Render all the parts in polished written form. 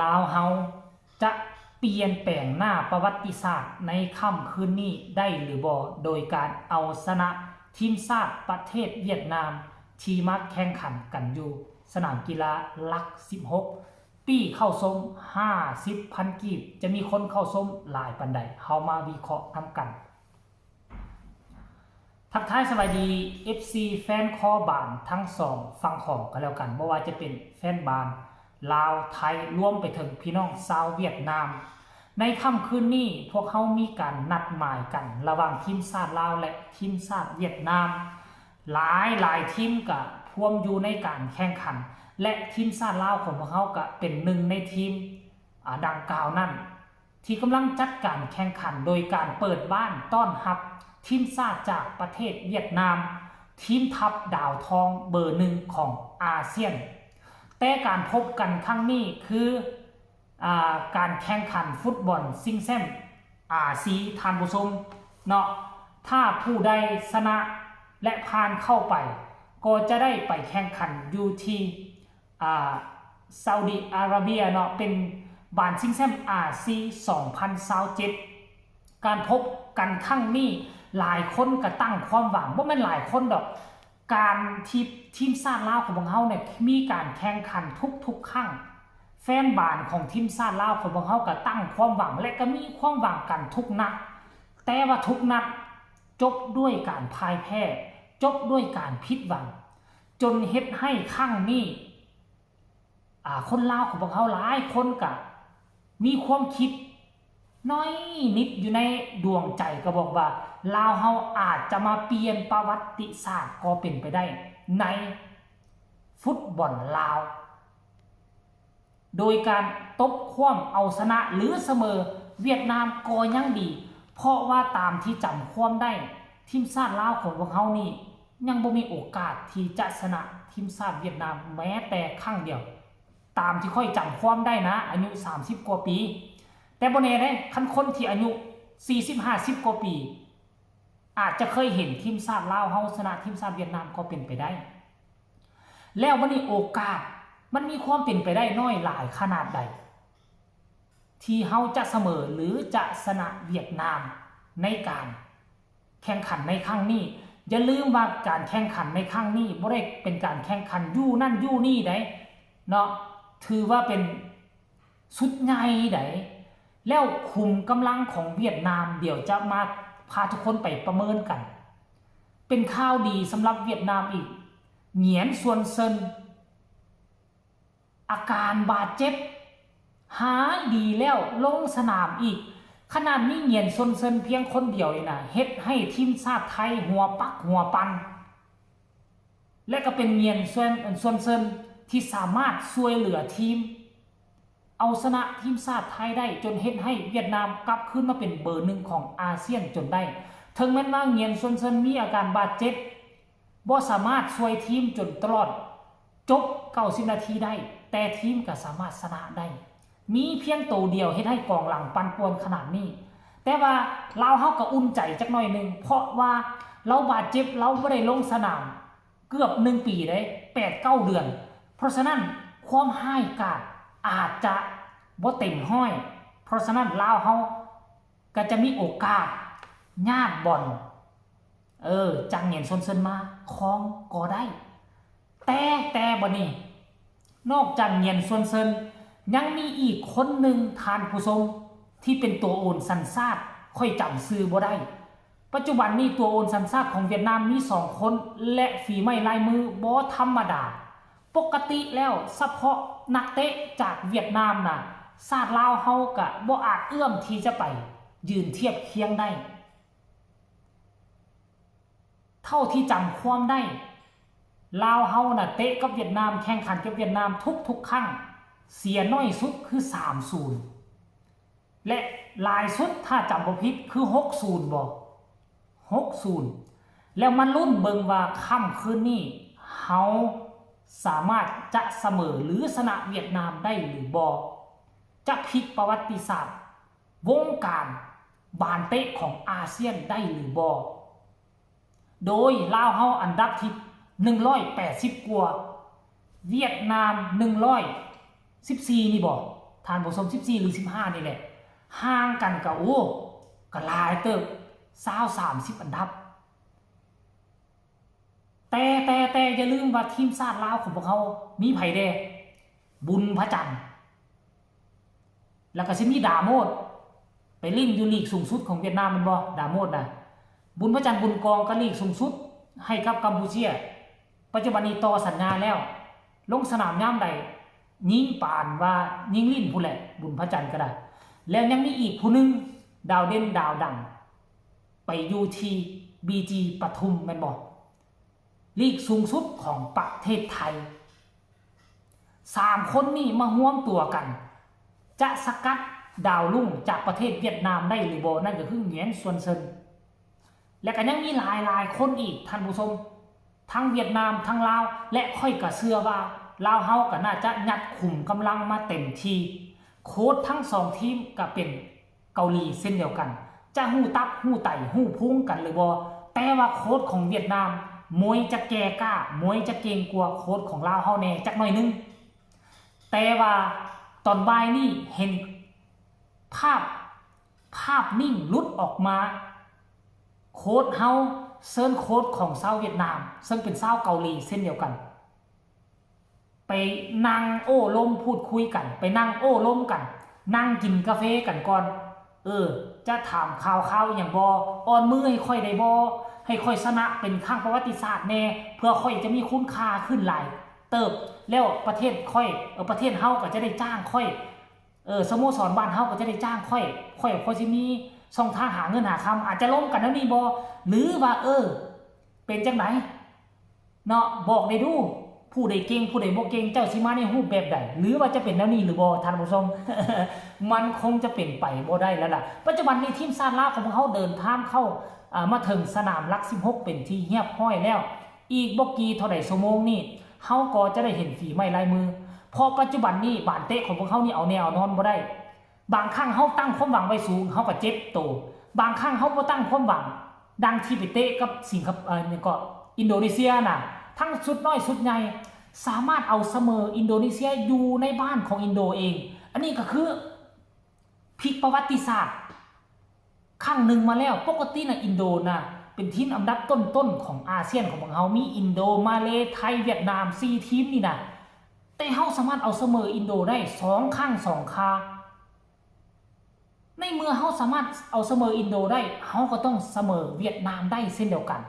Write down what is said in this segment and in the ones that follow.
ลาวเฮาจะเปลี่ยนแปลงหน้าประวัติศาสตร์ในค่ำคืนนี้ได้หรือบ่โดยการเอาชนะทีมชาติประเทศเวียดนามที่มาแข่งขันกันอยู่สนามกีฬาหลัก16ปีเข้าชม50,000กีบจะมีคนเข้าชมหลายปานใดเฮามาวิเคราะห์นำกันทักทายสวัสดี FC แฟนคอบานทั้งสองฝั่งของกันแล้วกันบ่ว่าจะเป็นแฟนบานลาวไทยรวมไปถึงพี่น้องชาวเวียดนามในค่ำคืนนี้พวกเขามีการนัดหมายกันระหว่างทีมชาติลาวและทีมชาติเวียดนามหลายทีมก็ร่วมอยู่ในการแข่งขันและทีมชาติลาวของพวกเขาก็เป็นหนึ่งในทีมดังกล่าวนั้นที่กำลังจัดการแข่งขันโดยการเปิดบ้านต้อนรับทีมชาติจากประเทศเวียดนามทีมทัพดาวทองเบอร์หนึ่งของอาเซียนแต่การพบกันครั้งนี้คือการแข่งขันฟุตบอลซิงแซมซีทานผู้ชมเนาะถ้าผู้ใดชนะและผ่านเข้าไปก็จะได้ไปแข่งขันอยู่ที่ซาอุดิอาระเบียเนาะเป็นบานซิงแซมซี2027การพบกันครั้งนี้หลายคนก็ตั้งความหวังว่ามันหลายคนดอกการทีมชาติลาวของพวกเขาเนี่ยมีการแข่งขันทุกครั้งแฟนบานของทีมชาติลาวของพวกเขาก็ตั้งความหวังและก็มีความหวังกันทุกนัดแต่ว่าทุกนัดจบด้วยการพ่ายแพ้จบด้วยการผิดหวังจนเฮ็ดให้ครั้งนี้คนลาวของพวกเขาหลายคนก็มีความคิดน้อยนิดอยู่ในดวงใจก็บอกว่าลาวเฮาอาจจะมาเปลี่ยนประวัติศาสตร์ก็เป็นไปได้ในฟุตบอลลาวโดยการตบคว่ำเอาชนะหรือเสมอเวียดนามก็ยังดีเพราะว่าตามที่จำความได้ทีมชาติลาวของพวกเขานี่ยังบ่มีโอกาสที่จะชนะทีมชาติเวียดนามแม้แต่ครั้งเดียวตามที่ค่อยจำความได้นะอายุ30กว่าปีแต่บ่แน่เด้คันคนที่อายุ40-50กว่าปีอาจจะเคยเห็นทีมชาติลาวเฮาชนะทีมชาติเวียดนามก็เป็นไปได้แล้ววันนี้โอกาสมันมีความเป็นไปได้น้อยหลายขนาดใดที่เฮาจะเสมอหรือจะชนะเวียดนามในการแข่งขันในครั้งนี้อย่าลืมว่าการแข่งขันในครั้งนี้บ่ได้เป็นการแข่งขันอยู่นั่นอยู่นี่ได้เนาะถือว่าเป็นสุดใหญ่ได้แล้วคุมกำลังของเวียดนามเดี๋ยวจะมาพาทุกคนไปประเมินกันเป็นข่าวดีสำหรับเวียดนามอีกเหงียนส่วนเซินอาการบาดเจ็บหายดีแล้วลงสนามอีกขนาดนี้เหงียนส่วนเซินเพียงคนเดียวเลยนะเฮ็ดให้ทีมชาติไทยหัวปักหัวปันและก็เป็นเหงียนส่วนเซินที่สามารถช่วยเหลือทีมเอาชนะทีมชาติไทยได้จนเฮ็ดให้เวียดนามกลับขึ้นมาเป็นเบอร์หนึ่งของอาเซียนจนได้ถึงแม้ว่าเหงียนส่วนเซินมีอาการบาดเจ็บบ่สามารถช่วยทีมจนตลอดจบ90นาทีได้แต่ทีมก็สามารถชนะได้มีเพียงตัวเดียวเฮ็ดให้กองหลังปั่นป่วนขนาดนี้แต่ว่าเราเฮาก็อุ่นใจจักหน่อยนึงเพราะว่าเราบาดเจ็บเราบ่ได้ลงสนามเกือบ1ปีได้ 8-9 เดือนเพราะฉะนั้นความห้ายกาดอาจจะบ่เต็มห้อยเพราะฉะนั้นลาวเฮาก็จะมีโอกาสญาติบอลจังเหงียนซนเซินมาครองก็ได้แต่บ่นี้นอกจากเหงียนซนเซินยังมีอีกคนหนึ่งทานผู้ชมที่เป็นตัวโอนสัญชาติค่อยจำชื่อบ่ได้ปัจจุบันนี้ตัวโอนสัญชาติของเวียดนามมี2คนและฝีไม้ลายมือบ่ธรรมดาปกติแล้วเฉพาะนักเตะจากเวียดนามน่ะชาติลาวเฮาก็บ่อาจเอื้อมที่จะไปยืนเทียบเคียงได้เท่าที่จำความได้ลาวเฮาน่ะเตะกับเวียดนามแข่งขันกับเวียดนามทุกครั้งเสียน้อยสุดคือ 3-0 และหลายสุดถ้าจำบ่ผิดคือ 6-0 บ่ 6-0 แล้วมันลุ้นเบิ่งว่าค่ำคืนนี้เฮาสามารถจะเสมอหรือชนะเวียดนามได้หรือบ่จะพลิกประวัติศาสตร์วงการบานเตะของอาเซียนได้หรือบ่โดยลาวเฮาอันดับที่180กว่าเวียดนาม114นี่บ่ ทานผู้ชม14หรือ15นี่แหละห่างกันก็โอ้ก็หลายเติบ20-30อันดับแต่อย่าลืมว่าทีมชาติลาวของพวกเขามีไผเด้บุญพระจันทร์แล้วก็สิมีดาโมดไปลิ้นอยู่ลีกสูงสุดของเวียดนามมันบ่ดาโมดน่ะบุญพระจันทร์บุญกองก็ลีกสูงสุดให้กับกัมพูเชียปัจจุบันนี้ต่อสัญญาแล้วลงสนามยามใดยิงปานว่ายิงลิ้นผู้แหละบุญพระจันทร์ก็ได้แล้วยังมีอีกผู้นึงดาวเด่นดาวดังไปอยู่ที่ BG ปทุมแม่นบ่ลีกสูงสุดของประเทศไทย3คนนี้มาร่วมตัวกันจะสกัดดาวรุ่งจากประเทศเวียดนามได้หรือบ่นั่นก็คือเหงียนส่วนเซินและก็ยังมีหลายคนอีกท่านผู้ชมทั้งเวียดนามทั้งลาวและค่อยก็เชื่อว่าลาวเฮาก็น่าจะยัดขุมกำลังมาเต็มที่โค้ชทั้ง2ทีมก็เป็นเกาหลีเช่นเดียวกันจะหู้ตับหู้ไตหู้พุงกันหรือบ่แต่ว่าโค้ชของเวียดนามมวยจะแก่กล้ามวยจะเก่งกว่าโค้ชของลาวเฮาแน่จักหน่อยนึงแต่ว่าตอนบ่ายนี่เห็นภาพนิ่งลุดออกมาโค้ชเฮาเซิร์นโค้ชของชาวเวียดนามซึ่งเป็นชาวเกาหลีเช่นเดียวกันไปนั่งโอ้ล้มพูดคุยกันไปนั่งโอ้ล้มกันนั่งกินกาแฟกันก่อนจะถามข่าวอย่างบอ่อนมือให้ค่อยได้บให้ค่อยชนะเป็นครั้งประวัติศาสตร์แน่เพื่อค่อยจะมีคุณค่าขึ้นหลายเติบแล้วประเทศค่อยประเทศเฮาก็จะได้จ้างค่อยสโมสรบ้านเฮาก็จะได้จ้างค่อยพอสิมีช่องทางหาเงินหาคำอาจจะล้มกันแล้วนี่บหรือว่าเป็นจังไหนเนาะบอกได้ดูผู้ใดเก่งผู้ใดบ่เก่งเจ้าสิมาในรูปแบบใดหรือว่าจะเป็นแนวนี้หรือบ่ท่านผู้ชม มันคงจะเป็นไปบ่ได้แล้วล่ะปัจจุบันนี้ทีมชาติลาวของเขาเดินทางเข้ามาถึงสนามหลัก16เป็นที่เรียบร้อยแล้วอีกบ่กี่เท่าใดชั่วโมงนี่เฮาก็จะได้เห็นฝีไม้ลายมือเพราะปัจจุบันนี้บานเตะของพวกเขานี่เอาแนวนอนบ่ได้บางครั้งเฮาตั้งความหวังไว้สูงเฮาก็เจ็บโตบางครั้งเฮาบ่ตั้งความหวังดังที่ไปเตะกับสิงคโปร์นี่ก็อินโดนีเซียน่ะทั้งสุดน้อยสุดใหญ่สามารถเอาเสมออินโดนีเซียอยู่ในบ้านของอินโดเองอันนี้ก็คือพลิกประวัติศาสตร์ครั้งหนึ่งมาแล้วปกตินะอินโดนะเป็นทีมอันดับต้นๆของอาเซียนของพวกเรามีอินโดมาเลไทยเวียดนาม4ทีมนี่นะแต่เฮาสามารถเอาเสมออินโดได้2ครั้ง2คราในเมื่อเฮาสามารถเอาเสมออินโดได้เฮาก็ต้องเสมอเวียดนามได้เช่นเดียวกัน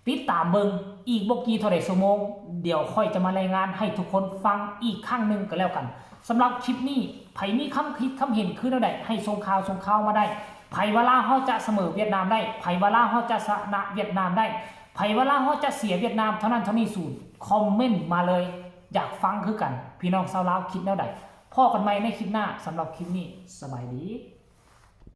ติดตามเบิ่งอีกบ่กี่เท่าใดชั่วโมงเดี๋ยวค่อยจะมารายงานให้ทุกคนฟังอีกครั้งนึงก็แล้วกันสำหรับคลิปนี้ไผมีคำคิดคำเห็นคือแนวใดให้ส่งข่าวมาได้ไผว่าลาวเฮาจะเสมอเวียดนามได้ไผว่าลาวเฮาจะชนะเวียดนามได้ไผว่าลาวเฮาจะเสียเวียดนามเท่านั้นเท่านี้สูตรคอมเมนต์มาเลยอยากฟังคือกันพี่น้องชาวลาวคิดแนวใดพอกันใหม่ในคลิปหน้าสำหรับคลิปนี้สบายดี